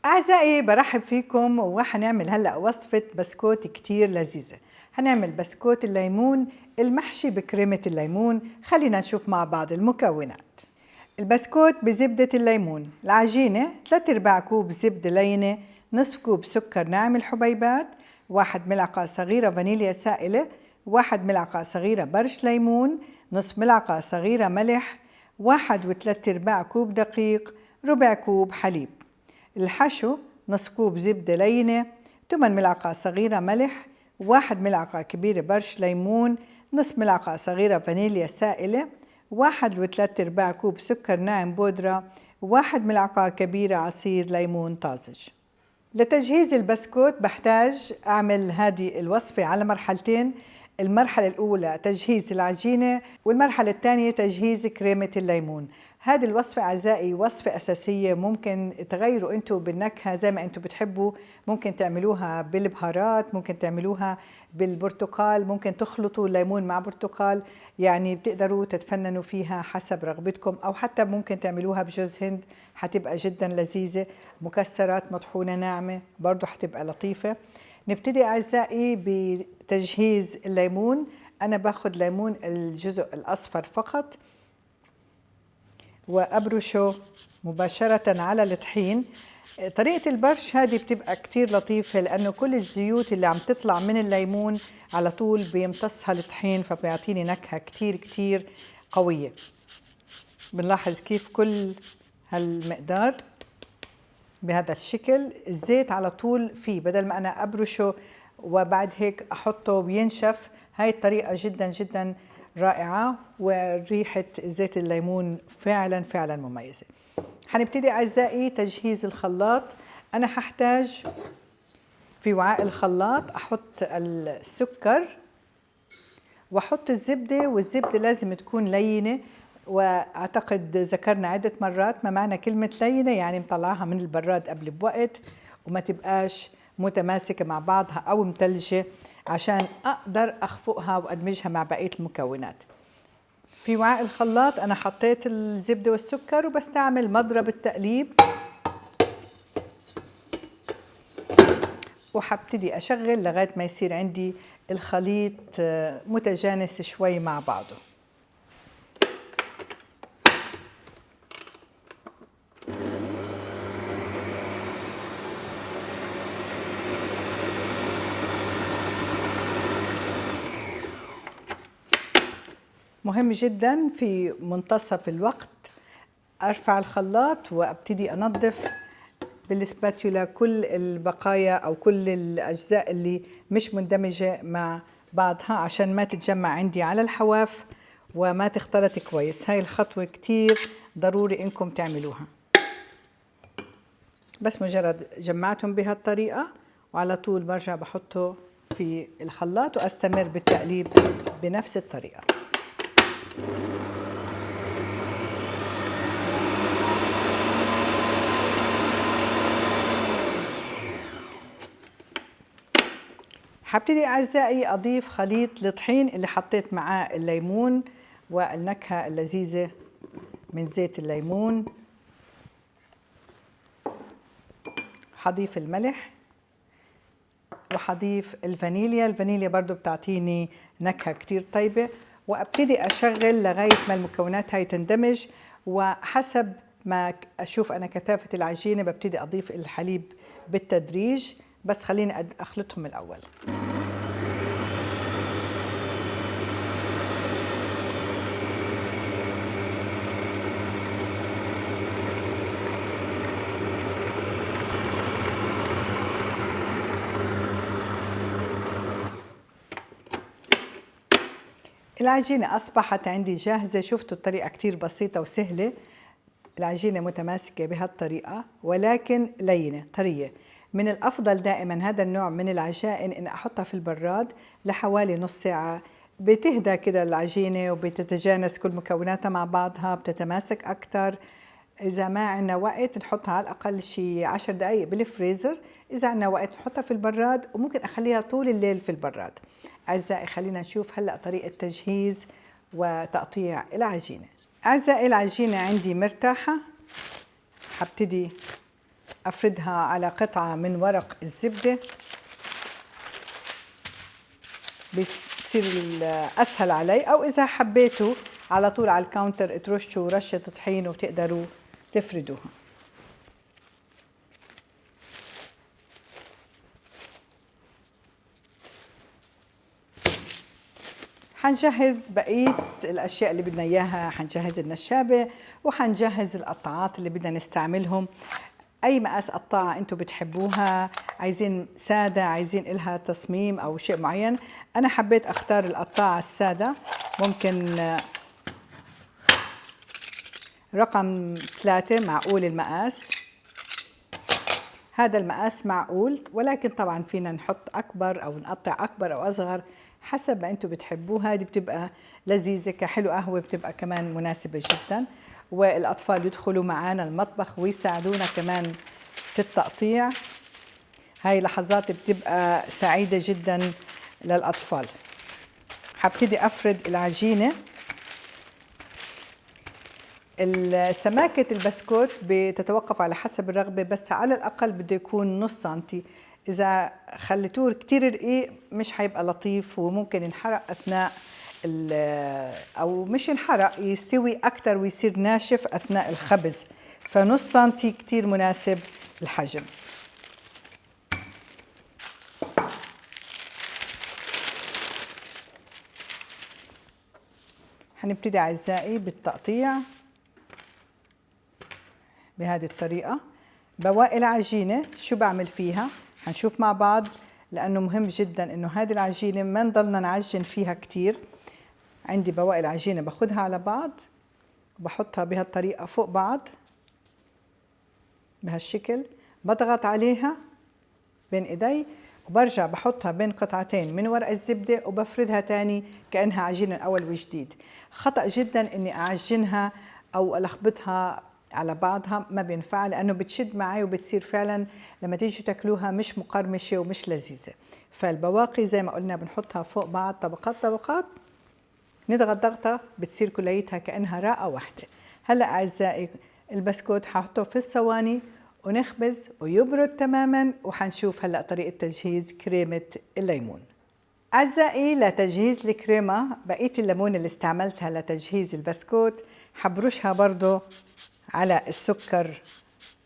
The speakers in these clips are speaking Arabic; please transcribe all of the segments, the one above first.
أعزائي برحب فيكم وحنعمل هلأ وصفة بسكوت كتير لذيذة. هنعمل بسكوت الليمون المحشي بكريمة الليمون. خلينا نشوف مع بعض المكونات. البسكوت بزبدة الليمون، العجينة 3/4 كوب زبدة لينة، نصف كوب سكر ناعم الحبيبات، 1 ملعقة صغيرة فانيليا سائلة، 1 ملعقة صغيرة برش ليمون، نصف ملعقة صغيرة ملح، 1 و3/4 كوب دقيق، ربع كوب حليب. الحشو نصف كوب زبدة لينة، 8 ملعقة صغيرة ملح، 1 ملعقة كبيرة برش ليمون، نصف ملعقة صغيرة فانيليا سائلة، 1 و3/4 كوب سكر ناعم بودرة، 1 ملعقة كبيرة عصير ليمون طازج. لتجهيز البسكوت بحتاج أعمل هذه الوصفة على مرحلتين. المرحلة الأولى تجهيز العجينة، والمرحلة الثانية تجهيز كريمة الليمون. هذه الوصفة أعزائي وصفة أساسية، ممكن تغيروا أنتوا بالنكهة زي ما أنتوا بتحبوا. ممكن تعملوها بالبهارات، ممكن تعملوها بالبرتقال، ممكن تخلطوا الليمون مع برتقال، يعني بتقدروا تتفننوا فيها حسب رغبتكم، أو حتى ممكن تعملوها بجوز هند، حتبقى جدا لذيذة. مكسرات مطحونة ناعمة برضو حتبقى لطيفة. نبتدي أعزائي بتجهيز الليمون. أنا باخد ليمون الجزء الأصفر فقط وأبرشه مباشرة على الطحين. طريقة البرش هذه بتبقى كتير لطيفة، لأنه كل الزيوت اللي عم تطلع من الليمون على طول بيمتصها الطحين، فبيعطيني نكهة كتير كتير قوية. بنلاحظ كيف كل هالمقدار بهذا الشكل الزيت على طول فيه، بدل ما أنا أبرشه وبعد هيك أحطه وينشف. هاي الطريقة جدا جدا رائعة، وريحة زيت الليمون فعلا فعلا مميزة. حنبتدي أعزائي تجهيز الخلاط. أنا ححتاج في وعاء الخلاط أحط السكر وأحط الزبدة، والزبدة لازم تكون لينة، واعتقد ذكرنا عدة مرات ما معنى كلمة لينة، يعني مطلعها من البراد قبل بوقت وما تبقاش متماسكة مع بعضها أو متلجة، عشان أقدر أخفقها وأدمجها مع بقية المكونات. في وعاء الخلاط أنا حطيت الزبدة والسكر، وبستعمل مضرب التقليب، وحبتدي أشغل لغاية ما يصير عندي الخليط متجانس شوي مع بعضه. مهم جدا في منتصف الوقت أرفع الخلاط وأبتدي أنظف بالسباتولا كل البقايا أو كل الأجزاء اللي مش مندمجة مع بعضها، عشان ما تتجمع عندي على الحواف وما تختلط كويس. هاي الخطوة كتير ضروري إنكم تعملوها. بس مجرد جمعتهم بهالطريقة وعلى طول برجع بحطه في الخلاط وأستمر بالتقليب بنفس الطريقة. حبتدي أعزائي أضيف خليط الطحين اللي حطيت معاه الليمون والنكهة اللذيذة من زيت الليمون. حضيف الملح وحضيف الفانيليا. الفانيليا برضو بتعطيني نكهة كتير طيبة، وأبتدي أشغل لغاية ما المكونات هاي تندمج، وحسب ما أشوف أنا كثافة العجينة ببتدي أضيف الحليب بالتدريج. بس خليني أخلطهم الأول. العجينة أصبحت عندي جاهزة. شفتوا الطريقة كتير بسيطة وسهلة. العجينة متماسكة بهالطريقة ولكن لينة طرية. من الأفضل دائما هذا النوع من العجائن إن أحطها في البراد لحوالي نص ساعة، بتهدى كده العجينة وبتتجانس كل مكوناتها مع بعضها، بتتماسك أكتر. إذا ما عنا وقت نحطها على الأقل شي 10 دقايق بالفريزر. إذا عنا وقت نحطها في البراد، وممكن أخليها طول الليل في البراد. أعزائي خلينا نشوف هلأ طريقة تجهيز وتقطيع العجينة. أعزائي العجينة عندي مرتاحة. حبتدي أفردها على قطعة من ورق الزبدة، بتصير أسهل علي. أو إذا حبيتوا على طول على الكاونتر ترشوا رشة طحين وتقدروا تفردوها. حنجهز بقية الأشياء اللي بدنا إياها. حنجهز النشابة وحنجهز القطعات اللي بدنا نستعملهم. أي مقاس قطاعة أنتوا بتحبوها، عايزين سادة، عايزين إلها تصميم أو شيء معين. أنا حبيت أختار القطاعة السادة، ممكن رقم 3 معقول المقاس. هذا المقاس معقول، ولكن طبعا فينا نحط أكبر أو نقطع أكبر أو أصغر حسب ما أنتوا بتحبوها. دي بتبقى لذيذة كحلو قهوة، بتبقى كمان مناسبة جدا، والأطفال يدخلوا معانا المطبخ ويساعدونا كمان في التقطيع. هاي لحظات بتبقى سعيدة جدا للأطفال. حبتدي أفرد العجينة. سماكة البسكوت بتتوقف على حسب الرغبة، بس على الأقل بده يكون نص سنتي. إذا خليتوه كتير رقيق مش حيبقى لطيف، وممكن ينحرق أثناء أو مش ينحرق، يستوي أكتر ويصير ناشف أثناء الخبز. فنص سنتي كتير مناسب الحجم. هنبتدي أعزائي بالتقطيع بهذه الطريقة. بواقي العجينة شو بعمل فيها هنشوف مع بعض، لأنه مهم جدا إنه هذه العجينة ما نضلنا نعجن فيها كتير. عندي بواقي العجينة باخدها على بعض وبحطها بهالطريقة فوق بعض بهالشكل، بضغط عليها بين إيدي وبرجع بحطها بين قطعتين من ورق الزبدة وبفردها تاني كأنها عجينة أول وجديد. خطأ جدا إني أعجنها أو ألخبطها على بعضها، ما بينفع، لأنه بتشد معي وبتصير فعلا لما تيجوا تاكلوها مش مقرمشة ومش لذيذة. فالبواقي زي ما قلنا بنحطها فوق بعض طبقات طبقات، نضغط ضغطة بتصير كليتها كأنها راقة واحدة. هلأ أعزائي البسكوت ححطه في الصواني ونخبز ويبرد تماما، وحنشوف هلأ طريقة تجهيز كريمة الليمون. أعزائي لتجهيز الكريمة، بقية الليمون اللي استعملتها لتجهيز البسكوت حبرشها برضو على السكر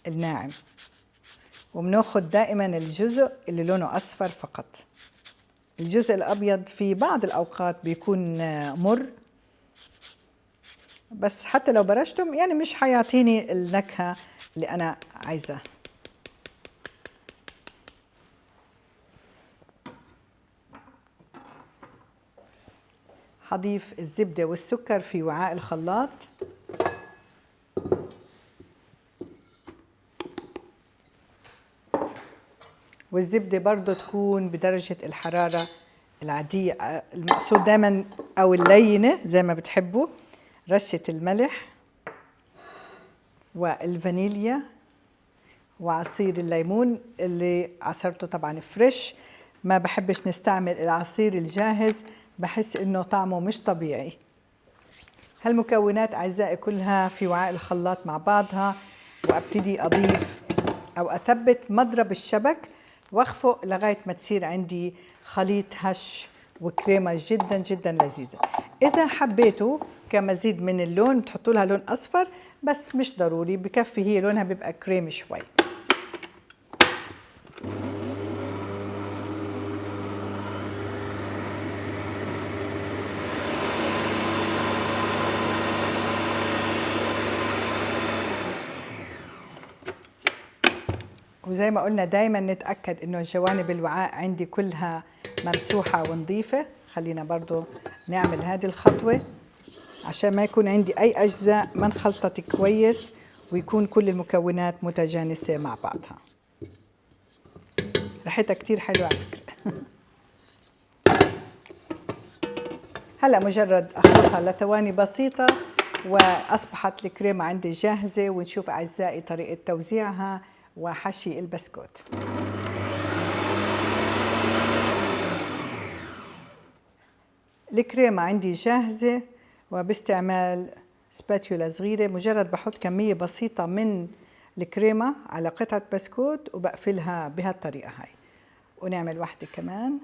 الناعم، وبناخد دائما الجزء اللي لونه أصفر فقط. الجزء الأبيض في بعض الأوقات بيكون مر، بس حتى لو برشتم يعني مش حيعطيني النكهة اللي أنا عايزاه. هضيف الزبدة والسكر في وعاء الخلاط، والزبدة برضو تكون بدرجة الحرارة العادية المقصود دائما أو اللينة زي ما بتحبوا. رشة الملح والفانيليا وعصير الليمون اللي عصرته طبعا فريش. ما بحبش نستعمل العصير الجاهز، بحس إنه طعمه مش طبيعي. هالمكونات أعزائي كلها في وعاء الخلاط مع بعضها، وأبتدي أضيف أو أثبت مضرب الشبك واخفق لغاية ما تصير عندي خليط هش وكريمة جدا جدا لذيذة. إذا حبيتوا كمزيد من اللون بتحطوا لها لون أصفر، بس مش ضروري، بكفي هي لونها بيبقى كريمي شوي. وزي ما قلنا دايما نتأكد انه جوانب الوعاء عندي كلها ممسوحة ونظيفة. خلينا برضو نعمل هذه الخطوة عشان ما يكون عندي اي اجزاء ما انخلطت كويس، ويكون كل المكونات متجانسة مع بعضها. ريحتها كتير حلوة على فكرة. هلا مجرد اخلطها لثواني بسيطة واصبحت الكريمة عندي جاهزة. ونشوف اعزائي طريقة توزيعها وحشي البسكوت. الكريمة عندي جاهزة، وباستعمال سباتيولا صغيرة مجرد بحط كمية بسيطة من الكريمة على قطعة بسكوت وبقفلها بهالطريقة هاي، ونعمل واحدة كمان.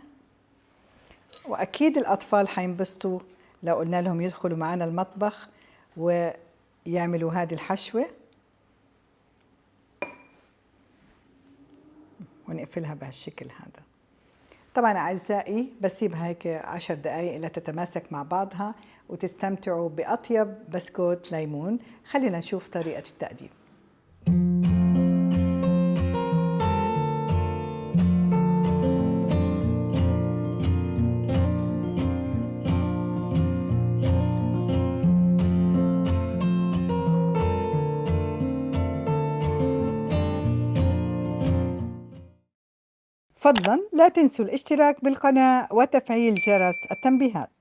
وأكيد الأطفال حينبسطوا لو قلنا لهم يدخلوا معنا المطبخ ويعملوا هذه الحشوة، ونقفلها بهالشكل هذا. طبعا أعزائي بسيبها هيك 10 دقايق لتتماسك مع بعضها وتستمتعوا بأطيب بسكوت ليمون. خلينا نشوف طريقة التقديم. فضلا لا تنسوا الاشتراك بالقناة وتفعيل جرس التنبيهات.